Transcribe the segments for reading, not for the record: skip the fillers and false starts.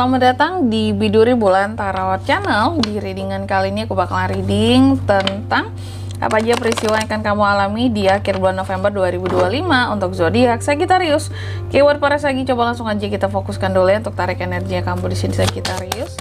selamat datang di Biduri Bulan Tarot Channel. Di readingan kali ini aku bakalan reading tentang apa aja peristiwa yang akan kamu alami di akhir bulan November 2025 untuk zodiak Sagittarius. Keyword para Sagi, coba langsung aja kita fokuskan dulu ya untuk tarik energi kamu di sini Sagittarius.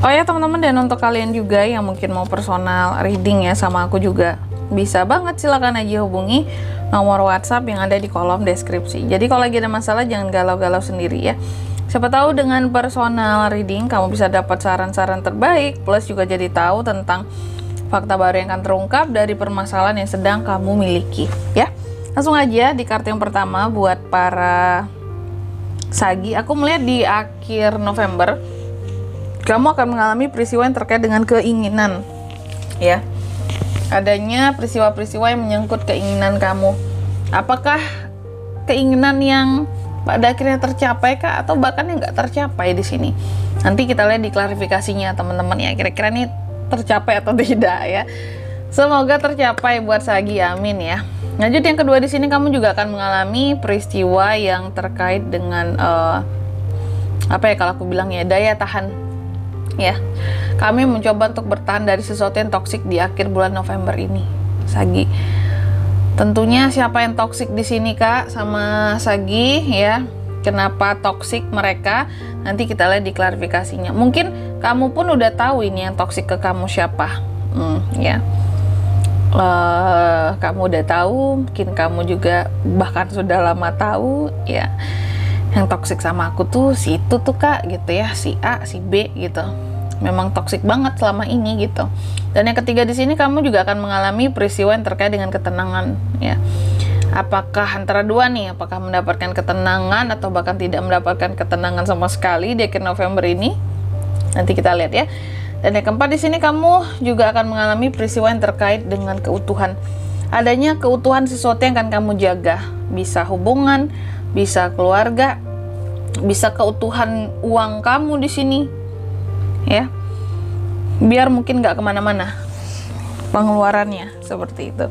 Oh ya teman-teman, dan untuk kalian juga yang mungkin mau personal reading ya sama aku juga bisa banget, silakan aja hubungi nomor WhatsApp yang ada di kolom deskripsi. Jadi kalau lagi ada masalah jangan galau-galau sendiri ya. Siapa tahu dengan personal reading kamu bisa dapat saran-saran terbaik, plus juga jadi tahu tentang fakta baru yang akan terungkap dari permasalahan yang sedang kamu miliki ya. Langsung aja di kartu yang pertama buat para Sagi, aku melihat di akhir November kamu akan mengalami peristiwa yang terkait dengan keinginan ya. Adanya peristiwa-peristiwa yang menyangkut keinginan kamu. Apakah keinginan yang pada akhirnya tercapai kah, atau bahkan yang nggak tercapai di sini? Nanti kita lihat di klarifikasinya teman-teman ya, kira-kira ini tercapai atau tidak ya. Semoga tercapai buat Sagi, amin ya. Lanjut yang kedua, di sini kamu juga akan mengalami peristiwa yang terkait dengan apa ya, kalau aku bilang ya, daya tahan ya. Kami mencoba untuk bertahan dari sesuatu yang toksik di akhir bulan November ini, Sagi. Tentunya siapa yang toksik di sini Kak sama Sagi ya? Kenapa toksik mereka? Nanti kita lihat di klarifikasinya. Mungkin kamu pun udah tahu ini yang toksik ke kamu siapa, ya. Kamu udah tahu, mungkin kamu juga bahkan sudah lama tahu ya. Yang toksik sama aku tuh si itu tuh Kak gitu ya, si A, si B gitu. Memang toksik banget selama ini gitu. Dan yang ketiga di sini kamu juga akan mengalami peristiwa yang terkait dengan ketenangan ya. Apakah antara dua nih, apakah mendapatkan ketenangan atau bahkan tidak mendapatkan ketenangan sama sekali di akhir November ini? Nanti kita lihat ya. Dan yang keempat di sini kamu juga akan mengalami peristiwa yang terkait dengan keutuhan. Adanya keutuhan sesuatu yang akan kamu jaga. Bisa hubungan, bisa keluarga, bisa keutuhan uang kamu di sini ya, biar mungkin nggak kemana-mana pengeluarannya seperti itu.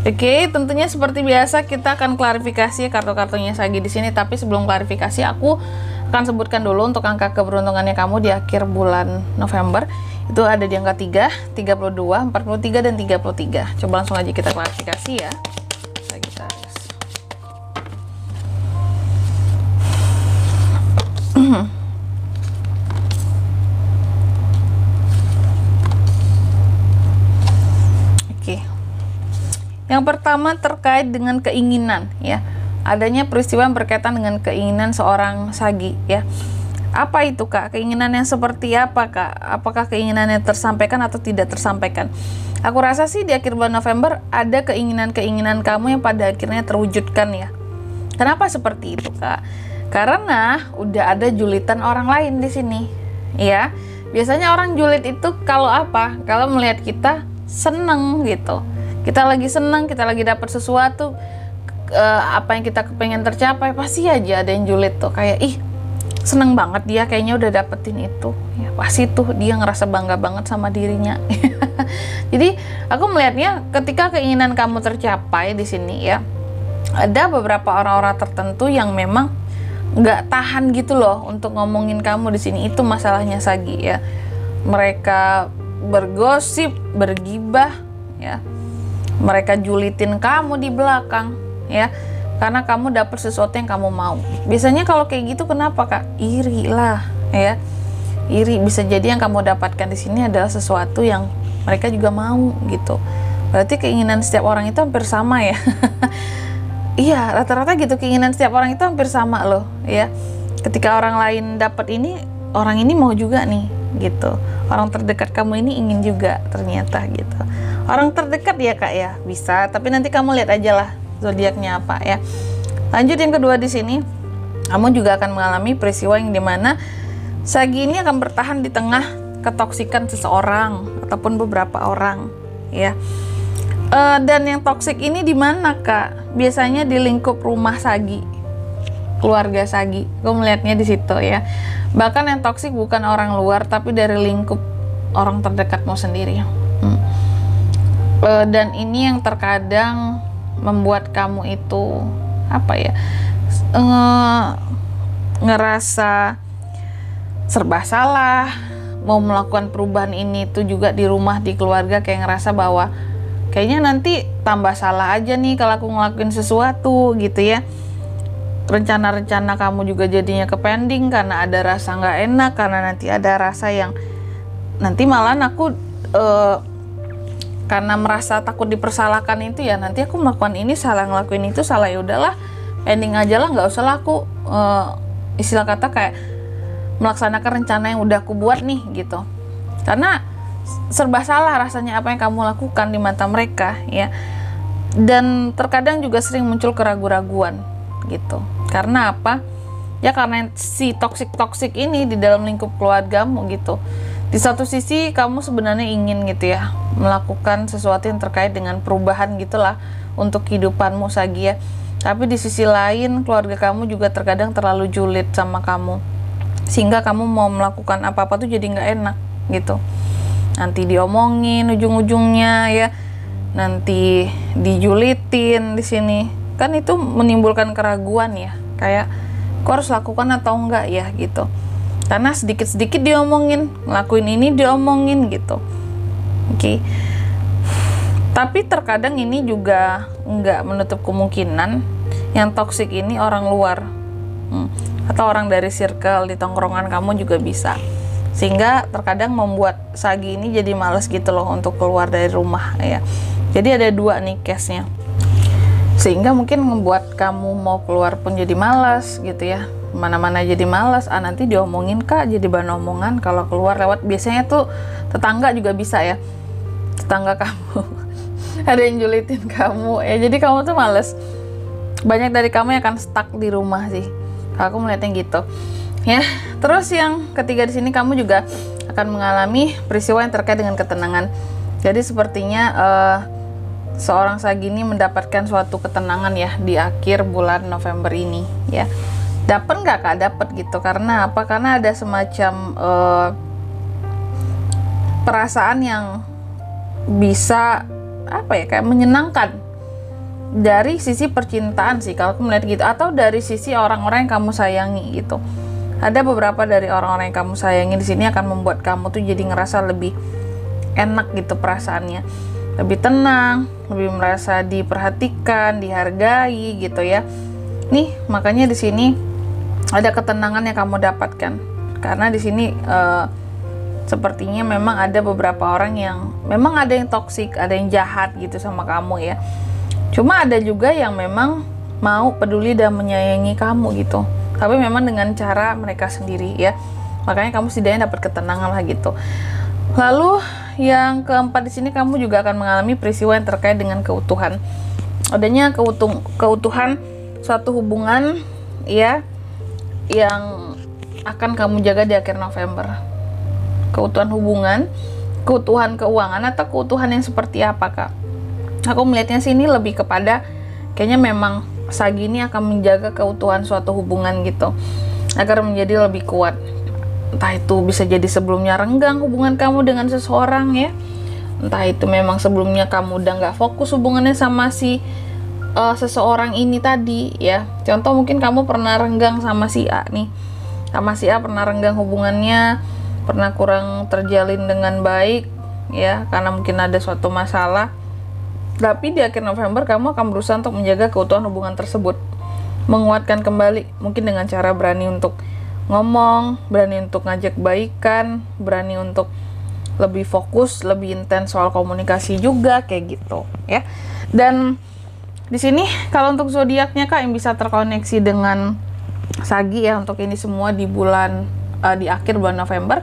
Oke, tentunya seperti biasa kita akan klarifikasi kartu-kartunya Sagi di sini. Tapi sebelum klarifikasi, aku akan sebutkan dulu untuk angka keberuntungannya kamu di akhir bulan November. Itu ada di angka 3, 32, 43, dan 33. Coba langsung aja kita klarifikasi ya. Yang pertama terkait dengan keinginan ya. Adanya peristiwa yang berkaitan dengan keinginan seorang Sagi ya. Apa itu Kak? Keinginan yang seperti apa Kak? Apakah keinginannya tersampaikan atau tidak tersampaikan? Aku rasa sih di akhir bulan November ada keinginan-keinginan kamu yang pada akhirnya terwujudkan ya. Kenapa seperti itu Kak? Karena udah ada julitan orang lain di sini ya. Biasanya orang julid itu kalau apa? Kalau melihat kita seneng gitu. Kita lagi senang, kita lagi dapat sesuatu, apa yang kita kepengen tercapai, pasti aja ada yang julid tuh. Kayak, ih seneng banget dia kayaknya udah dapetin itu ya, pasti tuh dia ngerasa bangga banget sama dirinya. Jadi aku melihatnya ketika keinginan kamu tercapai di sini ya, ada beberapa orang-orang tertentu yang memang nggak tahan gitu loh untuk ngomongin kamu di sini. Itu masalahnya Sagi ya. Mereka bergosip, bergibah ya. Mereka julitin kamu di belakang ya, karena kamu dapat sesuatu yang kamu mau. Biasanya kalau kayak gitu kenapa Kak? Iri lah ya. Iri, bisa jadi yang kamu dapatkan di sini adalah sesuatu yang mereka juga mau gitu. Berarti keinginan setiap orang itu hampir sama ya. Iya, rata-rata gitu, keinginan setiap orang itu hampir sama loh ya. Ketika orang lain dapat ini, orang ini mau juga nih gitu. Orang terdekat kamu ini ingin juga ternyata gitu. Orang terdekat ya Kak ya, bisa, tapi nanti kamu lihat aja lah zodiaknya apa ya. Lanjut yang kedua di sini, kamu juga akan mengalami peristiwa yang dimana Sagi ini akan bertahan di tengah ketoksikan seseorang ataupun beberapa orang ya. Dan yang toksik ini di mana Kak? Biasanya di lingkup rumah Sagi, keluarga Sagi. Aku melihatnya di situ ya. Bahkan yang toksik bukan orang luar, tapi dari lingkup orang terdekatmu sendiri. Dan ini yang terkadang membuat kamu itu apa ya, ngerasa serba salah. Mau melakukan perubahan ini tuh juga di rumah, di keluarga, kayak ngerasa bahwa kayaknya nanti tambah salah aja nih kalau aku ngelakuin sesuatu gitu ya. Rencana-rencana kamu juga jadinya kepending karena ada rasa nggak enak, karena nanti ada rasa yang nanti malah aku karena merasa takut dipersalahkan itu ya, nanti aku melakukan ini salah, ngelakuin itu salah, ya udahlah pending aja lah, nggak usah lah aku istilah kata kayak melaksanakan rencana yang udah aku buat nih gitu. Karena serba salah rasanya apa yang kamu lakukan di mata mereka ya. Dan terkadang juga sering muncul keraguan-raguan gitu. Karena apa? Ya karena si toksik ini di dalam lingkup keluargamu gitu. Di satu sisi kamu sebenarnya ingin gitu ya melakukan sesuatu yang terkait dengan perubahan gitulah untuk kehidupanmu Sagi ya. Tapi di sisi lain keluarga kamu juga terkadang terlalu julid sama kamu, sehingga kamu mau melakukan apa-apa tuh jadi nggak enak gitu. Nanti diomongin ujung-ujungnya ya, nanti dijulitin di sini, kan itu menimbulkan keraguan ya, kayak kok harus lakukan atau enggak ya gitu. Karena sedikit-sedikit diomongin, ngelakuin ini diomongin gitu. Oke. Tapi terkadang ini juga nggak menutup kemungkinan yang toksik ini orang luar, atau orang dari circle di tongkrongan kamu juga bisa. Sehingga terkadang membuat Sagi ini jadi males gitu loh untuk keluar dari rumah ya. Jadi ada dua nih case-nya. Sehingga mungkin membuat kamu mau keluar pun jadi malas gitu ya. Mana-mana jadi malas, nanti diomongin kak, jadi bahan omongan kalau keluar lewat. Biasanya tuh tetangga juga bisa ya, tetangga kamu ada yang julitin kamu ya, jadi kamu tuh males. Banyak dari kamu yang akan stuck di rumah sih, kalau aku melihatnya gitu ya. Terus yang ketiga di sini, kamu juga akan mengalami peristiwa yang terkait dengan ketenangan. Jadi sepertinya seorang Sagi ini mendapatkan suatu ketenangan ya di akhir bulan November ini ya. Dapat nggak kak? Dapat gitu. Karena apa? Karena ada semacam perasaan yang bisa apa ya, kayak menyenangkan dari sisi percintaan sih kalau aku melihat gitu, atau dari sisi orang-orang yang kamu sayangi gitu. Ada beberapa dari orang-orang yang kamu sayangi di sini akan membuat kamu tuh jadi ngerasa lebih enak gitu perasaannya, lebih tenang, lebih merasa diperhatikan, dihargai gitu ya. Nih makanya di sini ada ketenangan yang kamu dapatkan, karena di sini sepertinya memang ada beberapa orang yang memang ada yang toksik, ada yang jahat gitu sama kamu ya. Cuma ada juga yang memang mau peduli dan menyayangi kamu gitu, tapi memang dengan cara mereka sendiri ya. Makanya kamu setidaknya dapat ketenangan lah gitu. Lalu yang keempat di sini, kamu juga akan mengalami peristiwa yang terkait dengan keutuhan. Adanya keutuhan suatu hubungan ya, yang akan kamu jaga di akhir November. Keutuhan hubungan, keutuhan keuangan, atau keutuhan yang seperti apa kak? Aku melihatnya sih ini lebih kepada kayaknya memang Sagi ini akan menjaga keutuhan suatu hubungan gitu, agar menjadi lebih kuat. Entah itu bisa jadi sebelumnya renggang hubungan kamu dengan seseorang ya, entah itu memang sebelumnya kamu udah nggak fokus hubungannya sama si seseorang ini tadi ya. Contoh mungkin kamu pernah renggang sama si A nih, sama si A pernah renggang hubungannya, pernah kurang terjalin dengan baik ya, karena mungkin ada suatu masalah. Tapi di akhir November kamu akan berusaha untuk menjaga keutuhan hubungan tersebut, menguatkan kembali, mungkin dengan cara berani untuk ngomong, berani untuk ngajak baikan, berani untuk lebih fokus, lebih intens soal komunikasi juga kayak gitu ya. Dan di sini kalau untuk zodiaknya kak yang bisa terkoneksi dengan Sagi ya, untuk ini semua di bulan di akhir bulan November,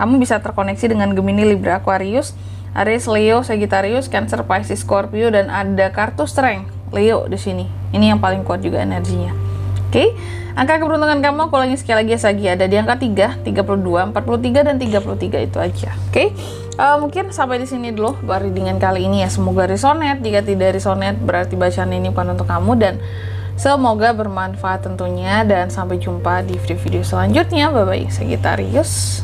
kamu bisa terkoneksi dengan Gemini, Libra, Aquarius, Aries, Leo, Sagittarius, Cancer, Pisces, Scorpio, dan ada kartu Strength Leo di sini. Ini yang paling kuat juga energinya. Oke, angka keberuntungan kamu aku ulangi sekali lagi ya Sagi, ada di angka 3, 32, 43, dan 33, itu aja. Oke, mungkin sampai di sini dulu readingan kali ini ya. Semoga resonate. Jika tidak resonate berarti bacaan ini bukan untuk kamu, dan semoga bermanfaat tentunya. Dan sampai jumpa di video-video selanjutnya. Bye bye Sagittarius.